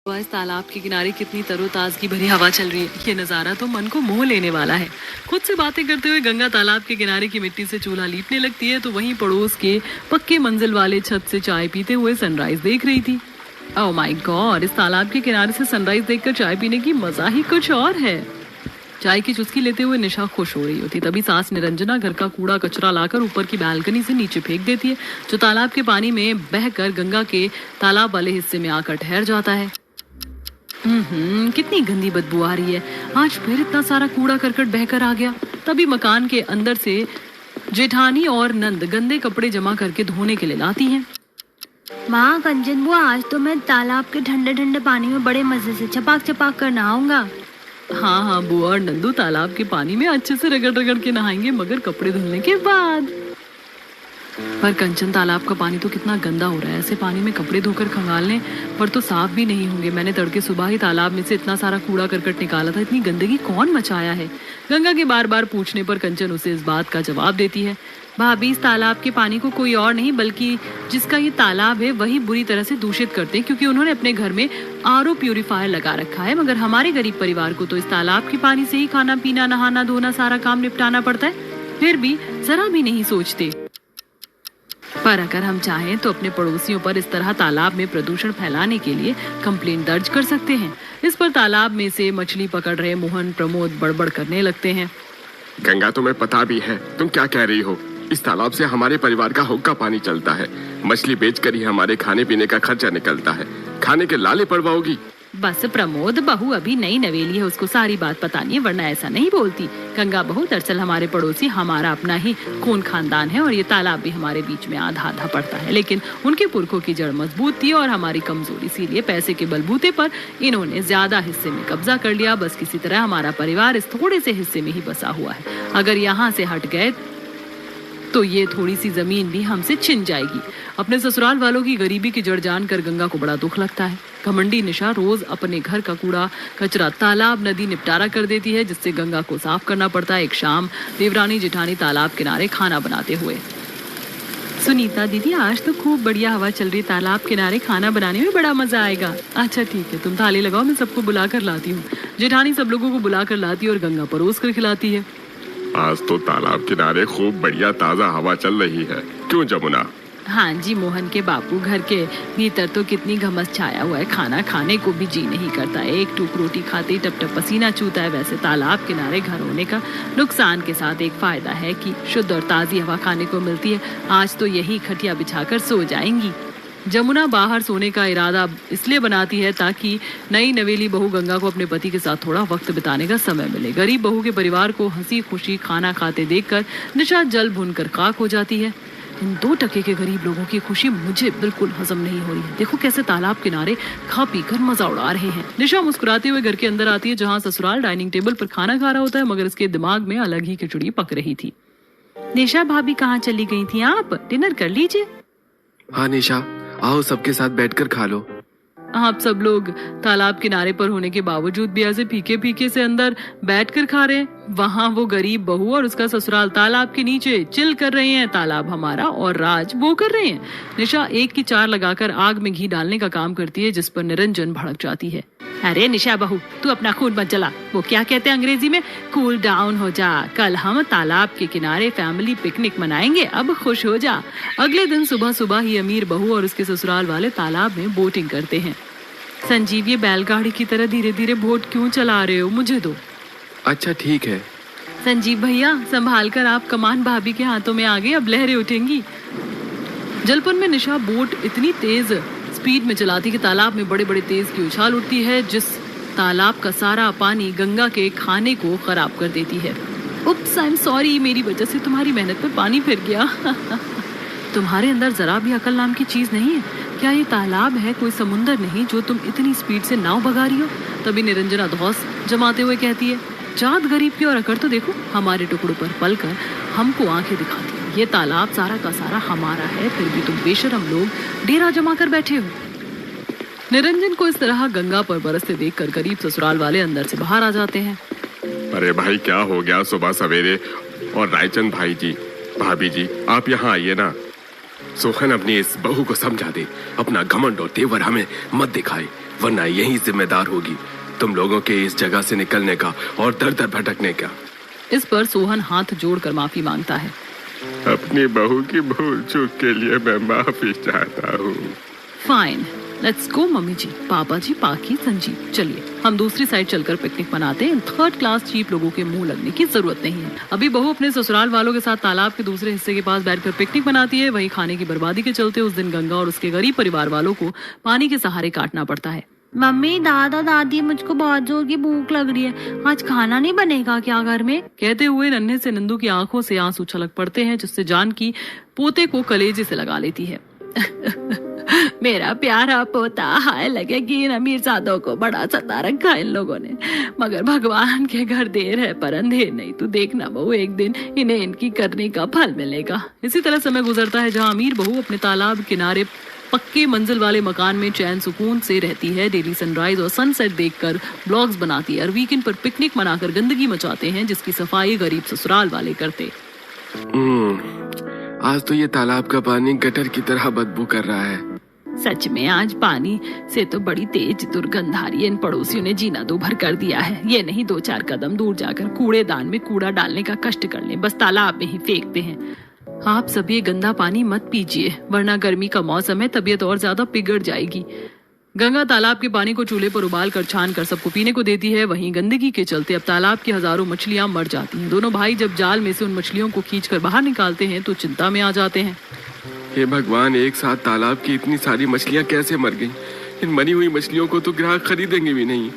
इस तालाब के किनारे कितनी तरोताजगी भरी हवा चल रही है। ये नज़ारा तो मन को मोह लेने वाला है। खुद से बातें करते हुए गंगा तालाब के किनारे की मिट्टी से चूल्हा लीपने लगती है तो वहीं पड़ोस के पक्के मंजिल वाले छत से चाय पीते हुए सनराइज देख रही थी। ओह माय गॉड, इस तालाब के किनारे से सनराइज देखकर चाय पीने की मजा ही कुछ और है। चाय की चुस्की लेते हुए निशा खुश हो रही होती तभी सास निरंजना घर का कूड़ा कचरा लाकर ऊपर की बालकनी से नीचे फेंक देती है, जो तालाब के पानी में बहकर गंगा के तालाब वाले हिस्से में आकर ठहर जाता है। कितनी गंदी बदबू आ रही है। आज फिर इतना सारा कूड़ा करकट बहकर आ गया। तभी मकान के अंदर से जेठानी और नंद गंदे कपड़े जमा करके धोने के लिए लाती हैं। माँ कंचन बुआ, आज तो मैं तालाब के ठंडे ठंडे पानी में बड़े मजे से चपाक चपाक कर नहाऊंगा। हाँ हाँ बुआ और नंदू तालाब के पानी में अच्छे से रगड़ रगड़ के नहाएंगे, मगर कपड़े धुलने के बाद। पर कंचन, तालाब का पानी तो कितना गंदा हो रहा है। ऐसे पानी में कपड़े धोकर खंगालने पर तो साफ भी नहीं होंगे। मैंने तड़के सुबह ही तालाब में से इतना सारा कूड़ा करकट निकाला था, इतनी गंदगी कौन मचाया है? गंगा के बार बार पूछने पर कंचन उसे इस बात का जवाब देती है। भाभी, इस तालाब के पानी को कोई और नहीं बल्कि जिसका ये तालाब है वही बुरी तरह से दूषित करते हैं, क्योंकि उन्होंने अपने घर में आरओ प्यूरिफायर लगा रखा है। मगर हमारे गरीब परिवार को तो इस तालाब के पानी से ही खाना पीना नहाना धोना सारा काम निपटाना पड़ता है, फिर भी जरा भी नहीं सोचते। पर अगर हम चाहें तो अपने पड़ोसियों पर इस तरह तालाब में प्रदूषण फैलाने के लिए कंप्लेंट दर्ज कर सकते हैं। इस पर तालाब में से मछली पकड़ रहे मोहन प्रमोद बड़बड़ करने लगते हैं। गंगा, तुम्हें पता भी है तुम क्या कह रही हो? इस तालाब से हमारे परिवार का हुक्का पानी चलता है। मछली बेचकर ही हमारे खाने पीने का खर्चा निकलता है। खाने के लाले पड़वाओगी? बस प्रमोद, बहू अभी नई नवेली है, उसको सारी बात पता नहीं है, वरना ऐसा नहीं बोलती। गंगा बहू, दरअसल हमारे पड़ोसी हमारा अपना ही खून खानदान है और ये तालाब भी हमारे बीच में आधा आधा पड़ता है। लेकिन उनके पुरखों की जड़ मजबूत थी और हमारी कमजोरी, इसीलिए पैसे के बलबूते पर इन्होंने ज्यादा हिस्से में कब्जा कर लिया। बस किसी तरह हमारा परिवार इस थोड़े से हिस्से में ही बसा हुआ है। अगर यहाँ से हट गए तो ये थोड़ी सी जमीन भी हमसे छिन जाएगी। अपने ससुराल वालों की गरीबी की जड़ जानकर गंगा को बड़ा दुख लगता है। घमंडी निशा रोज अपने घर का कूड़ा कचरा तालाब नदी निपटारा कर देती है, जिससे गंगा को साफ करना पड़ता है। एक शाम देवरानी जेठानी तालाब किनारे खाना बनाते हुए, सुनीता दीदी, आज तो खूब बढ़िया हवा चल रही, तालाब किनारे खाना बनाने में बड़ा मजा आएगा। अच्छा ठीक है, तुम थाली लगाओ, मैं सबको बुला कर लाती हूँ। जेठानी सब लोगों को बुला कर लाती है और गंगा परोस कर खिलाती है। आज तो तालाब किनारे खूब बढ़िया ताजा हवा चल रही है, क्यों जमुना? हाँ जी मोहन के बापू, घर के भीतर तो कितनी घमस छाया हुआ है, खाना खाने को भी जी नहीं करता है। एक टूक रोटी खाते ही टप टप पसीना चूता है। वैसे तालाब किनारे घर होने का नुकसान के साथ एक फायदा है कि शुद्ध और ताजी हवा खाने को मिलती है। आज तो यही खटिया बिछाकर सो जाएंगी। जमुना बाहर सोने का इरादा इसलिए बनाती है ताकि नई नवेली बहू गंगा को अपने पति के साथ थोड़ा वक्त बिताने का समय मिले। गरीब बहू के परिवार को हंसी खुशी खाना खाते देखकर निशा जल भुनकर खाक हो जाती है। इन 2 टके के गरीब लोगों की खुशी मुझे बिल्कुल हजम नहीं हो रही है। देखो कैसे तालाब किनारे खा पी कर मजा उड़ा रहे हैं। निशा मुस्कुराते हुए घर के अंदर आती है, जहाँ ससुराल डाइनिंग टेबल पर खाना खा रहा होता है, मगर इसके दिमाग में अलग ही खिचड़ी पक रही थी। निशा भाभी, कहाँ चली गई थी आप? डिनर कर लीजिए। हाँ निशा, आओ सबके साथ बैठकर खा लो। आप सब लोग तालाब किनारे पर होने के बावजूद भी ऐसे फीके फीके से अंदर बैठकर खा रहे हैं। वहाँ वो गरीब बहू और उसका ससुराल तालाब के नीचे चिल कर रहे हैं। तालाब हमारा और राज वो कर रहे हैं। निशा 1 की 4 लगाकर आग में घी डालने का काम करती है, जिस पर निरंजन भड़क जाती है। अरे निशा बहू, तू अपना खून मत जला। वो क्या कहते हैं अंग्रेजी में, कूल डाउन हो जा। कल हम तालाब के किनारे फैमिली पिकनिक मनाएंगे, अब खुश हो जा। अगले दिन सुबह सुबह ही अमीर बहू और उसके ससुराल वाले तालाब में बोटिंग करते हैं। संजीव, ये बैलगाड़ी की तरह धीरे धीरे बोट क्यों चला रहे हो? मुझे दो। अच्छा ठीक है। संजीव भैया, संभाल कर, आप कमान भाभी के हाथों में आ गए, अब लहरें उठेंगी। जलपुर में निशा बोट इतनी तेज स्पीड में चलाती कि तालाब में बड़े बड़े तेज की उछाल उठती है, जिस तालाब का सारा पानी गंगा के खाने को खराब कर देती है। उप्स, आई एम सॉरी, मेरी वजह से तुम्हारी मेहनत में पानी फिर गया। तुम्हारे अंदर जरा भी अकल नाम की चीज नहीं है क्या? ये तालाब है, कोई समुंदर नहीं, जो तुम इतनी स्पीड से नाव भगा रही हो। तभी निरंजना धौस जमाते हुए कहती है, जात गरीब की और अकड़ तो देखो, हमारे टुकड़ों पर पलकर हमको आंखें दिखाती है। ये तालाब सारा का सारा हमारा है, फिर भी तुम बेशरम लोग डेरा जमा कर बैठे हो। निरंजन को इस तरह गंगा पर बरसते देखकर गरीब ससुराल वाले अंदर से बाहर आ जाते हैं। अरे भाई, क्या हो गया सुबह सवेरे? और रायचंद भाई जी, भाभी जी, आप यहाँ आइए ना। सोहन अपनी इस बहू को समझा दे, अपना घमंड और तेवर हमें मत दिखाए, वरना यही जिम्मेदार होगी तुम लोगों के इस जगह से निकलने का और दर दर भटकने का। इस पर सोहन हाथ जोड़कर माफी मांगता है। अपनी बहू की भूल चूक के लिए मैं माफी चाहता हूँ। फाइन, लेट्स गो मम्मी जी, पापा जी, पाकी, संजीव, चलिए हम दूसरी साइड चलकर पिकनिक मनाते हैं। थर्ड क्लास चीप लोगों के मुंह लगने की जरूरत नहीं है। अभी बहू अपने ससुराल वालों के साथ तालाब के दूसरे हिस्से के पास बैठकर पिकनिक मनाती है। वहीं खाने की बर्बादी के चलते उस दिन गंगा और उसके गरीब परिवार वालों को पानी के सहारे काटना पड़ता है। मम्मी, दादा, दादी, मुझको बहुत जोर की भूख लग रही है। आज खाना नहीं बनेगा क्या घर में? कहते हुए नन्हे से नंदू की आंखों से आंसू छलक पड़ते हैं, जिससे जानकी पोते को कलेजे से लगा लेती है। मेरा प्यारा पोता, हाय लगे कि इन अमीरजादों को बड़ा सता रखा इन लोगों ने। मगर भगवान के घर देर है पर अंधेर नहीं। तू देखना बहू, एक दिन इन्हें इनकी करने का फल मिलेगा। इसी तरह समय गुजरता है, जहाँ अमीर बहू अपने तालाब किनारे पक्के मंजिल वाले मकान में चैन सुकून से रहती है। डेली सनराइज और सनसेट देखकर ब्लॉग्स बनाती है और वीकेंड पर पिकनिक मनाकर गंदगी मचाते हैं, जिसकी सफाई गरीब ससुराल वाले करते। आज तो ये तालाब का पानी गटर की तरह बदबू कर रहा है। सच में आज पानी से तो बड़ी तेज दुर्गंध आ रही है। इन पड़ोसियों ने जीना दूभर कर दिया है। ये नहीं 2-4 कदम दूर जाकर कूड़ेदान में कूड़ा डालने का कष्ट कर लें, बस तालाब में ही फेंकते हैं। आप सब ये गंदा पानी मत पीजिए, वरना गर्मी का मौसम है, तबीयत और ज्यादा बिगड़ जाएगी। गंगा तालाब के पानी को चूल्हे पर उबाल कर छान कर सबको पीने को देती है। वहीं गंदगी के चलते अब तालाब की हजारों मछलियां मर जाती हैं। दोनों भाई जब जाल में से उन मछलियों को खींचकर बाहर निकालते हैं तो चिंता में आ जाते हैं। हे भगवान, एक साथ तालाब की इतनी सारी मछलियां कैसे मर गईं? इन मरी हुई मछलियों को तो ग्राहक खरीदेंगे भी नहीं।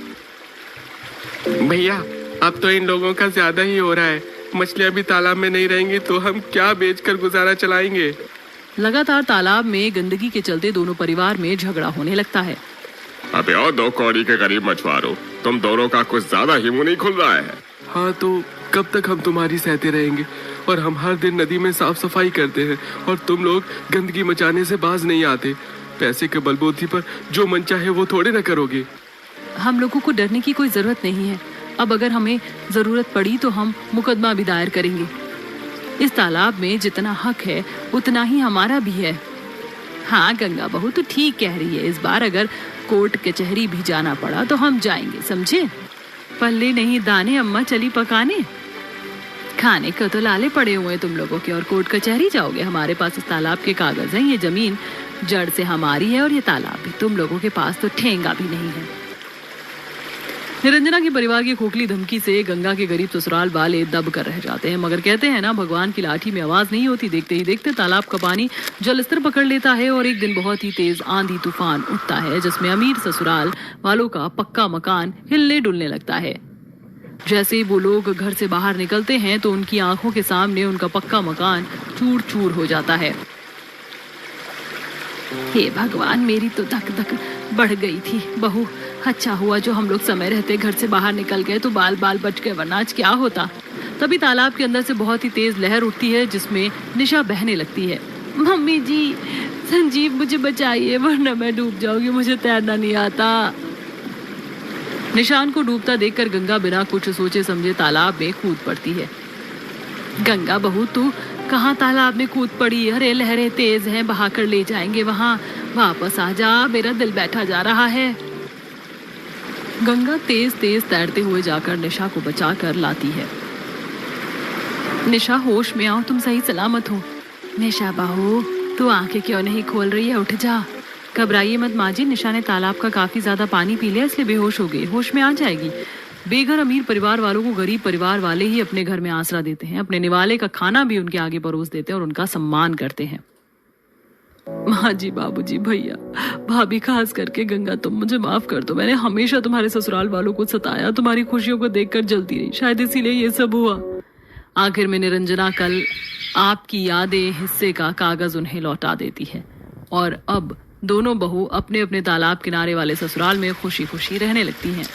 भैया, अब तो इन लोगों का ज्यादा ही हो रहा है। मछलियां भी तालाब में नहीं रहेंगी तो हम क्या बेचकर गुजारा चलाएंगे? लगातार तालाब में गंदगी के चलते दोनों परिवार में झगड़ा होने लगता है। अबे और 2 कौड़ी के गरीब मछुआरों, तुम दोनों का कुछ ज्यादा ही मुंह नहीं खुल रहा है। हाँ, तो कब तक हम तुम्हारी सहते रहेंगे? और हम हर दिन नदी में साफ सफाई करते हैं और तुम लोग गंदगी मचाने से बाज नहीं आते। पैसे के बलबूते पर जो मन चाहे वो थोड़े ना करोगे। हम लोगों को डरने की कोई जरूरत नहीं है। अब अगर हमें जरूरत पड़ी तो हम मुकदमा भी दायर करेंगे। इस तालाब में जितना हक है उतना ही हमारा भी है। हाँ गंगा बहू तो ठीक कह रही है। इस बार अगर कोर्ट कचहरी भी जाना पड़ा तो हम जाएंगे, समझे? पल्ले नहीं दाने अम्मा चली पकाने। खाने को तो लाले पड़े हुए तुम लोगों के, और कोर्ट कचहरी जाओगे? हमारे पास इस तालाब के कागज हैं। ये जमीन जड़ से हमारी है और ये तालाब भी। तुम लोगों के पास तो ठेंगा भी नहीं है। निरंजना के परिवार की खोखली धमकी से गंगा के गरीब ससुराल वाले दब कर रह जाते हैं। मगर कहते हैं ना, भगवान की लाठी में आवाज नहीं होती। देखते ही देखते तालाब का पानी जल स्तर पकड़ लेता है और एक दिन बहुत ही तेज आंधी तूफान उठता है, जिसमें अमीर ससुराल वालों का पक्का मकान हिलने डुलने लगता है। जैसे ही वो लोग घर से बाहर निकलते हैं तो उनकी आंखों के सामने उनका पक्का मकान चूर चूर हो जाता है। हे भगवान, मेरी तो धक धक बढ़ गई थी। बहू, अच्छा हुआ जो हम लोग समय रहते घर से बाहर निकल गए, तो बाल बाल बच गए, वरना आज क्या होता। तभी तालाब के अंदर से बहुत ही तेज लहर उठती है, जिसमें निशा बहने लगती है। मम्मी जी, संजीव मुझे बचाइए, वरना मैं डूब जाऊंगी, मुझे तैरना नहीं आता। निशान को डूबता देखकर गंगा बिना कुछ सोचे समझे तालाब में कूद पड़ती है। गंगा बहू, तू कहाँ तालाब में कूद पड़ी? अरे लहरें तेज हैं, बहाकर ले जाएंगे वहां। वापस आ जा, मेरा दिल बैठा जा रहा है। गंगा तेज तेज तैरते हुए जाकर निशा को बचा कर लाती है। निशा, होश में आओ, तुम सही सलामत हो। निशा बहू, तू आंखें क्यों नहीं खोल रही है? उठ जा। घबराइए मत माँ जी, निशा ने तालाब का काफी ज्यादा पानी पी लिया, इसलिए बेहोश हो गई। होश में आ जाएगी। बेघर अमीर परिवार वालों को गरीब परिवार वाले ही अपने घर में आसरा देते हैं। अपने निवाले का खाना भी उनके आगे परोस देते हैं और उनका सम्मान करते हैं। माँ जी, बाबूजी, भैया, भाभी, खास करके गंगा, तुम मुझे माफ कर दो। मैंने हमेशा तुम्हारे ससुराल वालों को सताया, तुम्हारी खुशियों को देखकर जलती रही, शायद इसीलिए ये सब हुआ। आखिर में निरंजना कल आपकी यादें हिस्से का कागज उन्हें लौटा देती है और अब दोनों बहू अपने अपने तालाब किनारे वाले ससुराल में खुशी खुशी रहने लगती हैं।